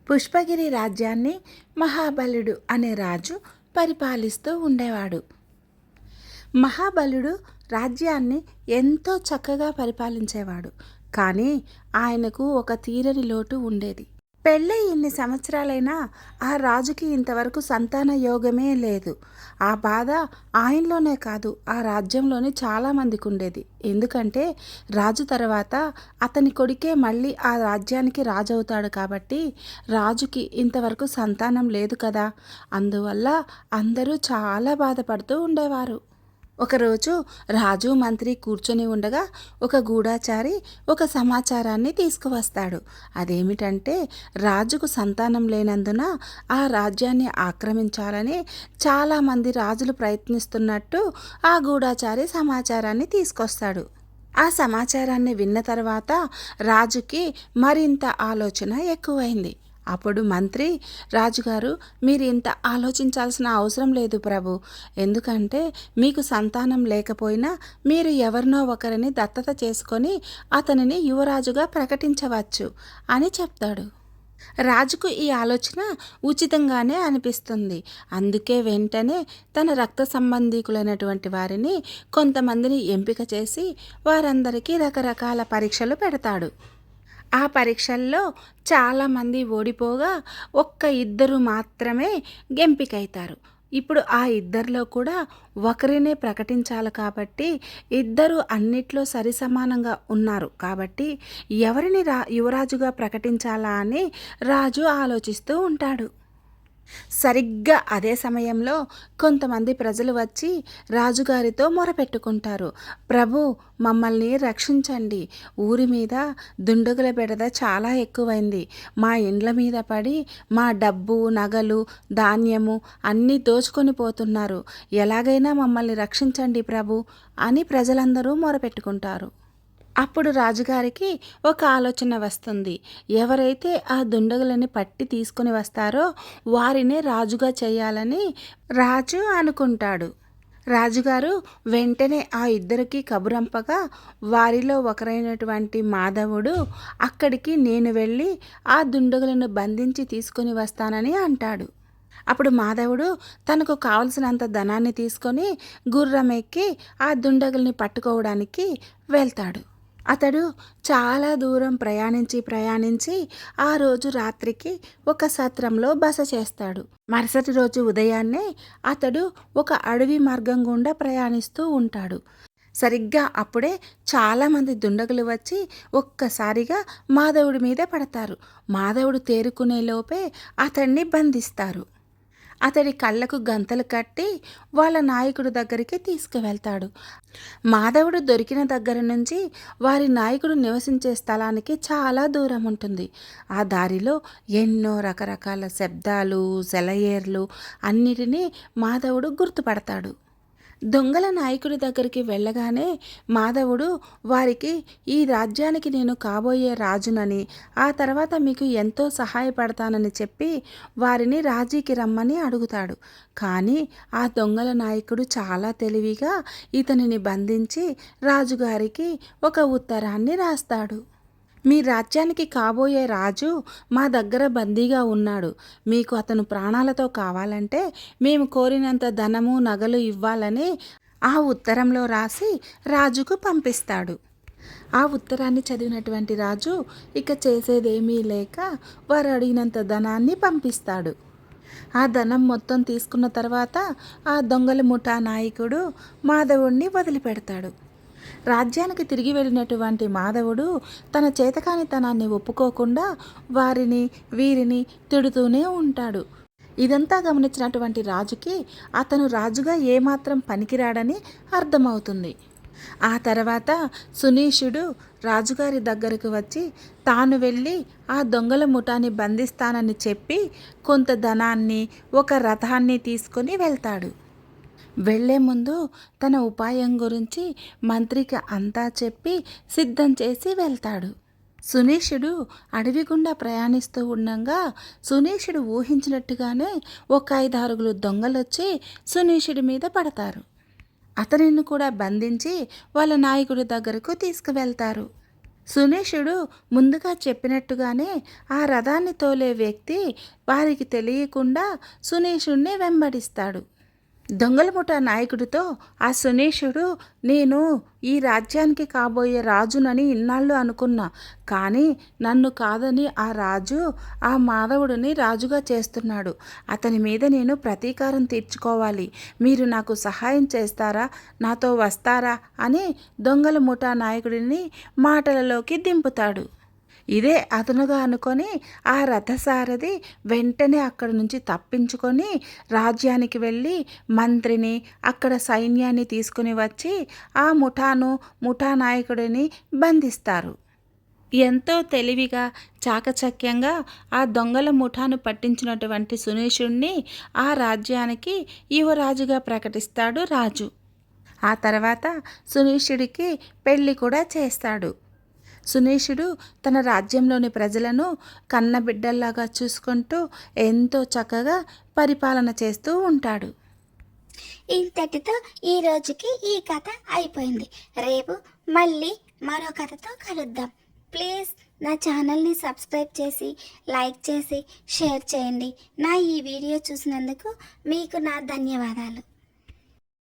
పుష్పగిరి రాజ్యాన్ని మహాబలుడు అనే రాజు పరిపాలిస్తూ ఉండేవాడు. మహాబలుడు రాజ్యాన్ని ఎంతో చక్కగా పరిపాలించేవాడు. కానీ ఆయనకు ఒక తీరని లోటు ఉండేది. పెళ్ళై ఇన్ని సంవత్సరాలైనా ఆ రాజుకి ఇంతవరకు సంతాన యోగమే లేదు. ఆ బాధ ఆయనలోనే కాదు, ఆ రాజ్యంలోని చాలామందికి ఉండేది. ఎందుకంటే రాజు తర్వాత అతని కొడుకే మళ్ళీ ఆ రాజ్యానికి రాజు అవుతాడు కాబట్టి రాజుకి ఇంతవరకు సంతానం లేదు కదా. అందువల్ల అందరూ చాలా బాధపడుతూ ఉండేవారు. ఒకరోజు రాజు మంత్రి కూర్చొని ఉండగా ఒక గూఢచారి ఒక సమాచారాన్ని తీసుకువస్తాడు. అదేమిటంటే రాజుకు సంతానం లేనందున ఆ రాజ్యాన్ని ఆక్రమించాలని చాలామంది రాజులు ప్రయత్నిస్తున్నట్టు ఆ గూఢచారి సమాచారాన్ని తీసుకొస్తాడు. ఆ సమాచారాన్ని విన్న తర్వాత రాజుకి మరింత ఆలోచన ఎక్కువైంది. అప్పుడు మంత్రి, రాజుగారు, మీరు ఇంత ఆలోచించాల్సిన అవసరం లేదు ప్రభు. ఎందుకంటే మీకు సంతానం లేకపోయినా మీరు ఎవరినో ఒకరిని దత్తత చేసుకొని అతనిని యువరాజుగా ప్రకటించవచ్చు అని చెప్తాడు. రాజుకు ఈ ఆలోచన ఉచితంగానే అనిపిస్తుంది. అందుకే వెంటనే తన రక్త సంబంధీకులైనటువంటి వారిని కొంతమందిని ఎంపిక చేసి వారందరికీ రకరకాల పరీక్షలు పెడతాడు. ఆ పరీక్షల్లో చాలామంది ఓడిపోగా ఇద్దరు మాత్రమే ఎంపికైతారు. ఇప్పుడు ఆ ఇద్దరిలో కూడా ఒకరినే ప్రకటించాలి కాబట్టి ఇద్దరు అన్నిట్లో సరిసమానంగా ఉన్నారు కాబట్టి ఎవరిని యువరాజుగా ప్రకటించాలా అని రాజు ఆలోచిస్తూ ఉంటాడు. సరిగ్గా అదే సమయంలో కొంతమంది ప్రజలు వచ్చి రాజుగారితో మొరపెట్టుకుంటారు. ప్రభు, మమ్మల్ని రక్షించండి. ఊరి మీద దుండగుల బెడద చాలా ఎక్కువైంది. మా ఇండ్ల మీద పడి మా డబ్బు, నగలు, ధాన్యము అన్నీ దోచుకొని పోతున్నారు. ఎలాగైనా మమ్మల్ని రక్షించండి ప్రభు అని ప్రజలందరూ మొరపెట్టుకుంటారు. అప్పుడు రాజుగారికి ఒక ఆలోచన వస్తుంది. ఎవరైతే ఆ దుండగులని పట్టి తీసుకుని వస్తారో వారినే రాజుగా చేయాలని రాజు అనుకుంటాడు. రాజుగారు వెంటనే ఆ ఇద్దరికి కబురంపగా వారిలో ఒకరైనటువంటి మాధవుడు అక్కడికి నేను వెళ్ళి ఆ దుండగులను బంధించి తీసుకొని వస్తానని అంటాడు. అప్పుడు మాధవుడు తనకు కావలసినంత ధనాన్ని తీసుకొని గుర్రం ఎక్కి ఆ దుండగుల్ని పట్టుకోవడానికి వెళ్తాడు. అతడు చాలా దూరం ప్రయాణించి ఆ రోజు రాత్రికి ఒక సత్రంలో బస చేస్తాడు. మరుసటి రోజు ఉదయాన్నే అతడు ఒక అడవి మార్గం గుండా ప్రయాణిస్తూ ఉంటాడు. సరిగ్గా అప్పుడే చాలామంది దుండగులు వచ్చి ఒక్కసారిగా మాధవుడి మీద పడతారు. మాధవుడు తేరుకునే లోపే అతన్ని బంధిస్తారు. అతడి కళ్ళకు గంతలు కట్టి వాళ్ళ నాయకుడి దగ్గరికి తీసుకువెళ్తాడు. మాధవుడు దొరికిన దగ్గర నుంచి వారి నాయకుడు నివసించే స్థలానికి చాలా దూరం ఉంటుంది. ఆ దారిలో ఎన్నో రకరకాల శబ్దాలు, సెలయేర్లు అన్నిటినీ మాధవుడు గుర్తుపడతాడు. దొంగల నాయకుడి దగ్గరికి వెళ్ళగానే మాధవుడు వారికి, ఈ రాజ్యానికి నేను కాబోయే రాజునని, ఆ తర్వాత మీకు ఎంతో సహాయపడతానని చెప్పి వారిని రాజీకి రమ్మని అడుగుతాడు. కానీ ఆ దొంగల నాయకుడు చాలా తెలివిగా ఇతనిని బంధించి రాజుగారికి ఒక ఉత్తరాన్ని రాస్తాడు. మీ రాజ్యానికి కాబోయే రాజు మా దగ్గర బందీగా ఉన్నాడు. మీకు అతను ప్రాణాలతో కావాలంటే మేము కోరినంత ధనము, నగలు ఇవ్వాలని ఆ ఉత్తరంలో రాసి రాజుకు పంపిస్తాడు. ఆ ఉత్తరాన్ని చదివినటువంటి రాజు ఇక చేసేదేమీ లేక వారు అడిగినంత ధనాన్ని పంపిస్తాడు. ఆ ధనం మొత్తం తీసుకున్న తర్వాత ఆ దొంగల ముఠా నాయకుడు మాధవుడిని వదిలిపెడతాడు. రాజ్యానికి తిరిగి వెళ్ళినటువంటి మాధవుడు తన చేతకానితనాన్ని ఒప్పుకోకుండా వీరిని తిడుతూనే ఉంటాడు. ఇదంతా గమనించినటువంటి రాజుకి అతను రాజుగా ఏమాత్రం పనికిరాడని అర్థమవుతుంది. ఆ తర్వాత సునీషుడు రాజుగారి దగ్గరకు వచ్చి తాను వెళ్ళి ఆ దొంగల ముఠాన్ని బంధిస్తానని చెప్పి కొంత ధనాన్ని, ఒక రథాన్ని తీసుకొని వెళ్తాడు. వెళ్లే ముందు తన ఉపాయం గురించి మంత్రికి అంతా చెప్పి సిద్ధం చేసి వెళ్తాడు. సునీషుడు అడవి గుండా ప్రయాణిస్తూ ఉండగా సునీషుడు ఊహించినట్టుగానే 5-6 దొంగలొచ్చి సునీషుడి మీద పడతారు. అతనిని కూడా బంధించి వాళ్ళ నాయకుడి దగ్గరకు తీసుకువెళ్తారు. సునేషుడు ముందుగా చెప్పినట్టుగానే ఆ రథాన్ని తోలే వ్యక్తి వారికి తెలియకుండా సునేషుణ్ణి వెంబడిస్తాడు. దొంగల ముఠా నాయకుడితో ఆ సునేషుడు, నేను ఈ రాజ్యానికి కాబోయే రాజునని ఇన్నాళ్ళు అనుకున్నా, కానీ నన్ను కాదని ఆ రాజు ఆ మాధవుడిని రాజుగా చేస్తున్నాడు. అతని మీద నేను ప్రతీకారం తీర్చుకోవాలి. మీరు నాకు సహాయం చేస్తారా, నాతో వస్తారా అని దొంగల ముఠా నాయకుడిని మాటలలోకి దింపుతాడు. ఇదే అతనుగా అనుకొని ఆ రథసారథి వెంటనే అక్కడి నుంచి తప్పించుకొని రాజ్యానికి వెళ్ళి మంత్రిని, అక్కడ సైన్యాన్ని తీసుకుని వచ్చి ఆ ముఠా నాయకుడిని బంధిస్తారు. ఎంతో తెలివిగా, చాకచక్యంగా ఆ దొంగల ముఠాను పట్టించినటువంటి సునేషుణ్ణి ఆ రాజ్యానికి యువరాజుగా ప్రకటిస్తాడు రాజు. ఆ తర్వాత సునేషుడికి పెళ్లి కూడా చేస్తాడు. సునేషుడు తన రాజ్యంలోని ప్రజలను కన్నబిడ్డల్లాగా చూసుకుంటూ ఎంతో చక్కగా పరిపాలన చేస్తూ ఉంటాడు. ఇంతటితో ఈ రోజుకి ఈ కథ అయిపోయింది. రేపు మళ్ళీ మరో కథతో కలుద్దాం. ప్లీజ్ నా ఛానల్ని సబ్స్క్రైబ్ చేసి, లైక్ చేసి, షేర్ చేయండి. నా ఈ వీడియో చూసినందుకు మీకు నా ధన్యవాదాలు.